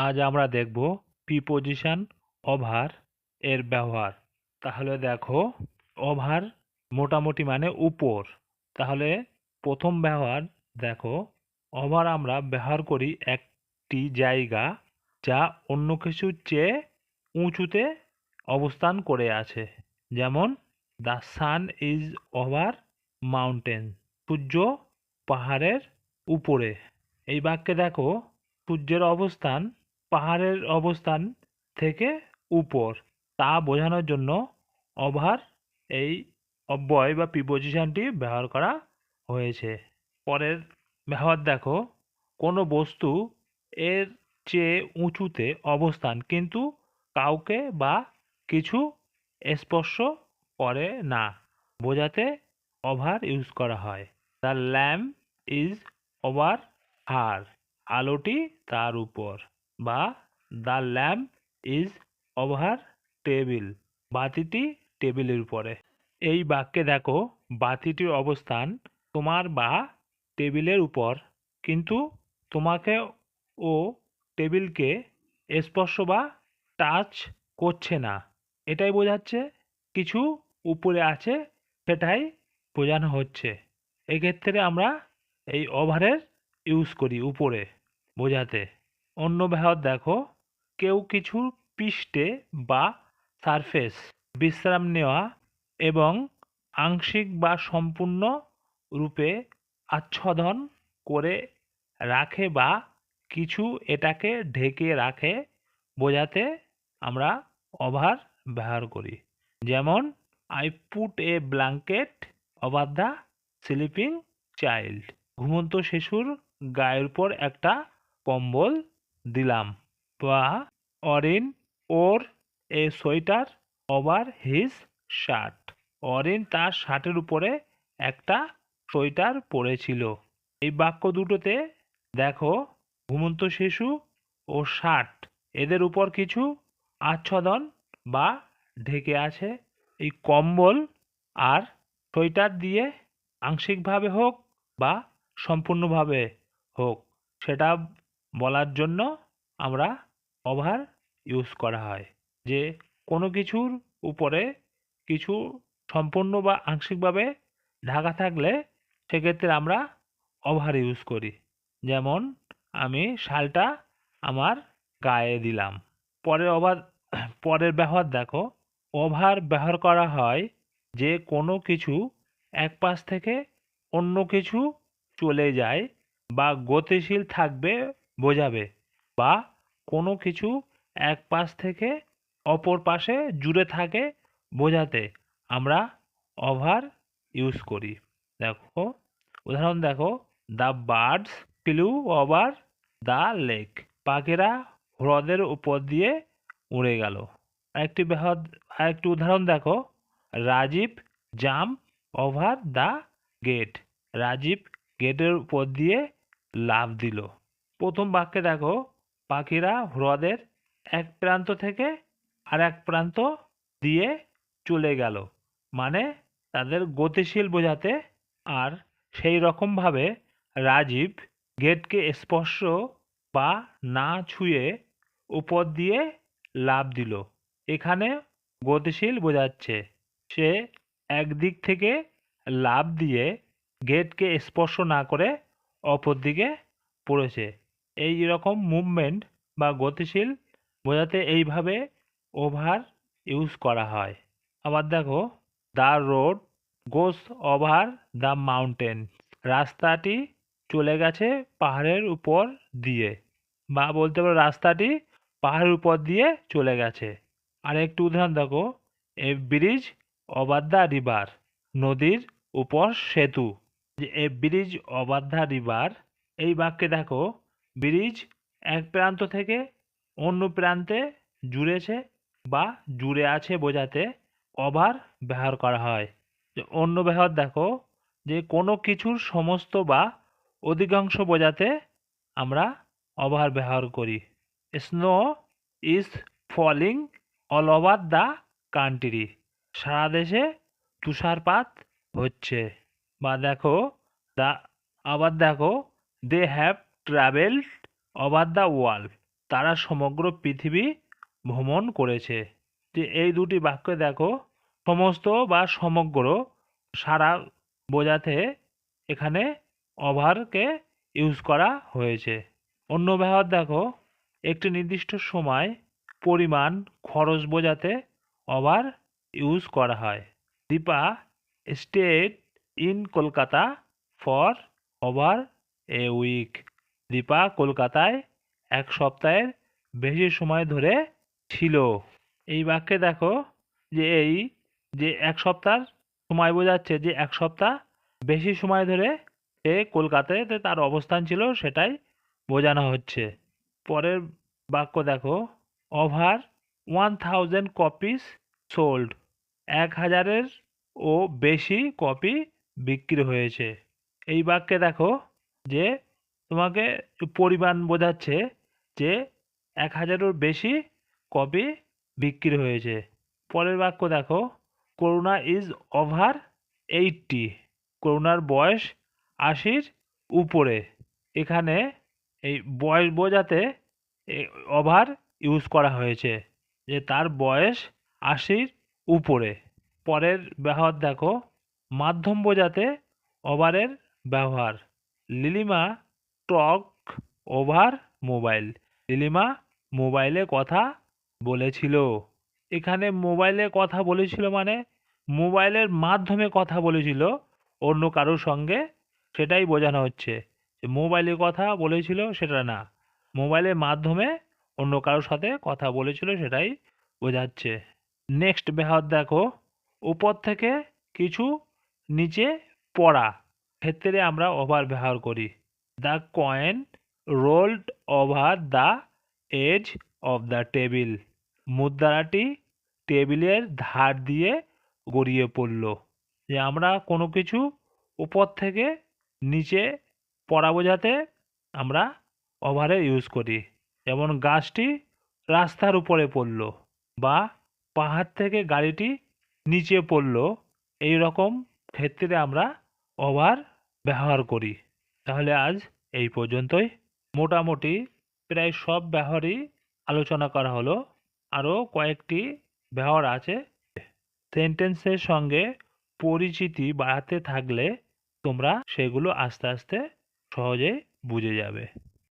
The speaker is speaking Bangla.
আজ আমরা দেখব প্রিপোজিশন ওভার এর ব্যবহার। তাহলে দেখো, ওভার মোটামুটি মানে উপর। তাহলে প্রথম ব্যবহার দেখো, ওভার আমরা ব্যবহার করি একটি জায়গা যা অন্য কিছুর চেয়ে উঁচুতে অবস্থান করে আছে। যেমন the sun is over mountain, সূর্য পাহাড়ের উপরে। এই বাক্যে দেখো, সূর্যের অবস্থান পাহাড়ের অবস্থান থেকে উপর, তা বোঝানোর জন্য ওভার এই অব্যয় বা প্রিপোজিশনটি ব্যবহার করা হয়েছে। পরের ব্যবহার দেখো, কোনো বস্তু এর চেয়ে উঁচুতে অবস্থান কিন্তু কাউকে বা কিছু স্পর্শ করে না বোঝাতে ওভার ইউজ করা হয়। The lamp is over her, আলোটি তার উপর। বা the lamp is over table, বাতিটি টেবিলের উপরে। এই বাক্যে দেখো, বাতিটির অবস্থান তোমার বা টেবিলের উপর, কিন্তু তোমাকে ও টেবিলকে স্পর্শ বা টাচ করছে না। এটাই বোঝাচ্ছে কিছু উপরে আছে, সেটাই বোঝানো হচ্ছে। এক্ষেত্রে আমরা এই ওভারের ইউজ করি উপরে বোঝাতে। অন্য ব্যবহার দেখো, কেউ কিছু পৃষ্ঠে বা সারফেস বিশ্রাম নেওয়া এবং আংশিক বা সম্পূর্ণ রূপে আচ্ছাদন করে রাখে বা কিছু এটাকে ঢেকে রাখে বোঝাতে আমরা ওভার ব্যবহার করি। যেমন I put a blanket over the sleeping child, ঘুমন্ত শিশুর গায়ের উপর একটা কম্বল দিলাম। বা Arin wore a sweater over his shirt, Arin তার শার্টের উপরে একটা সোয়েটার পরেছিল। এই বাক্য দুটোতে দেখো, ঘুমন্ত শিশু ও শার্ট এদের উপর কিছু আচ্ছাদন বা ঢেকে আছে। এই কম্বল আর সোয়েটার দিয়ে আংশিকভাবে হোক বা সম্পূর্ণভাবে হোক, সেটা বলার জন্য আমরা ওভার ইউজ করা হয়। যে কোনো কিছুর উপরে কিছু সম্পূর্ণ বা আংশিকভাবে ঢাকা থাকলে সেক্ষেত্রে আমরা ওভার ইউজ করি। যেমন আমি শালটা আমার গায়ে দিলাম। পরের ওভার পরের ব্যবহার দেখো, ওভার ব্যবহার করা হয় যে কোনো কিছু এক পাশ থেকে অন্য কিছু চলে যায় বা গতিশীল থাকবে বোঝাবে, বা কোনো কিছু এক পাশ থেকে অপর পাশে জুড়ে থাকে বোঝাতে আমরা ওভার ইউজ করি। দেখো, উদাহরণ দেখো, the birds flew over the lake, পাখিরা হ্রদের উপর দিয়ে উড়ে গেল। আরেকটি উদাহরণ দেখো, Rajiv jump over the gate, Rajiv গেটের উপর দিয়ে লাফ দিল। প্রথম বাক্যে দেখো, পাখিরা হ্রদের এক প্রান্ত থেকে আর এক প্রান্ত দিয়ে চলে গেল, মানে তাদের গতিশীল বোঝাতে। আর সেই রকমভাবে রাজীব গেটকে স্পর্শ বা না ছুঁয়ে উপর দিয়ে লাফ দিল, এখানে গতিশীল বোঝাচ্ছে। সে একদিক থেকে লাফ দিয়ে গেটকে স্পর্শ না করে অপর দিকে পড়েছে। এই রকম মুভমেন্ট বা গতিশীল বোঝাতে এইভাবে ওভার ইউজ করা হয়। আবার দেখো, the road goes over the mountain, রাস্তাটি চলে গেছে পাহাড়ের উপর দিয়ে। বা বলতে পারো রাস্তাটি পাহাড়ের উপর দিয়ে চলে গেছে। আর একটু উদাহরণ দেখো, a bridge over the river, নদীর উপর সেতু। যে a bridge over the river, এই বাক্যে দেখো, ব্রিজ এক প্রান্ত থেকে অন্য প্রান্তে জুড়েছে বা জুড়ে আছে বোঝাতে ওভার ব্যবহার করা হয়। যে অন্য ব্যবহার দেখো, যে কোনো কিছুর সমস্ত বা অধিকাংশ বোঝাতে আমরা ওভার ব্যবহার করি। Snow is falling all over the country, সারা দেশে তুষারপাত হচ্ছে। বা দেখো, দা আবার দেখো, they have travelled over the world, তারা সমগ্র পৃথিবী ভ্রমণ করেছে। যে এই দুটি বাক্যে দেখো সমস্ত বা সমগ্র সারা বোঝাতে এখানে ওভারকে ইউজ করা হয়েছে। অন্য ব্যবহার দেখো একটি নির্দিষ্ট সময় পরিমাণ খরচ বোঝাতে ওভার ইউজ করা হয়। Deepa stayed in Kolkata for over a week. Deepa কলকাতায় এক সপ্তাহের বেশি সময় ধরে ছিল। এই বাক্যে দেখো যে এই যে এক সপ্তাহ সময় বোঝাচ্ছে যে এক সপ্তাহ বেশি সময় ধরে সে কলকাতায় তার অবস্থান ছিল সেটাই বোঝানো হচ্ছে। পরের বাক্য দেখো ওভার 1000 কপিস সোল্ড। 1000-এর ও বেশি কপি বিক্রি হয়েছে। এই বাক্যে দেখো যে তোমাকে পরিমাণ বোঝাচ্ছে যে 1000-এরও বেশি কপি বিক্রি হয়েছে। পরের বাক্য দেখো করুণা ইজ ওভার 80। করুণার বয়স 80-র উপরে। এখানে এই বয়স বোঝাতে ওভার ইউজ করা হয়েছে যে তার বয়স 80-র উপরে। পরের ব্যবহার দেখো মাধ্যম বোঝাতে ওভারের ব্যবহার। লিলিমা টক ওভার মোবাইল। লিলিমা মোবাইলে কথা বলেছিল। এখানে মোবাইলে কথা বলেছিল মানে মোবাইলের মাধ্যমে কথা বলেছিল অন্য কারোর সঙ্গে, সেটাই বোঝানো হচ্ছে। যে মোবাইলে কথা বলেছিল সেটা না, মোবাইলের মাধ্যমে অন্য কারোর সাথে কথা বলেছিল সেটাই বোঝাচ্ছে। নেক্সট ব্যবহার দেখো উপর থেকে কিছু নিচে পড়া ক্ষেত্রে আমরা ওভার ব্যবহার করি। The coin rolled over the edge of the table. মুদ্রাটি টেবিলের ধার দিয়ে গড়িয়ে পড়ল। যে আমরা কোনো কিছু উপর থেকে নিচে পড়া বোঝাতে আমরা ওভারের ইউজ করি। যেমন গাছটি রাস্তার উপরে পড়ল বা পাহাড় থেকে গাড়িটি নিচে পড়ল, এই রকম ক্ষেত্রে আমরা ওভার ব্যবহার করি। তাহলে আজ এই পর্যন্তই। মোটামুটি প্রায় সব ব্যবহারই আলোচনা করা হলো। আরও কয়েকটি ব্যবহার আছে। সেন্টেন্সের সঙ্গে পরিচিতি বাড়াতে থাকলে তোমরা সেগুলো আস্তে আস্তে সহজেই বুঝে যাবে।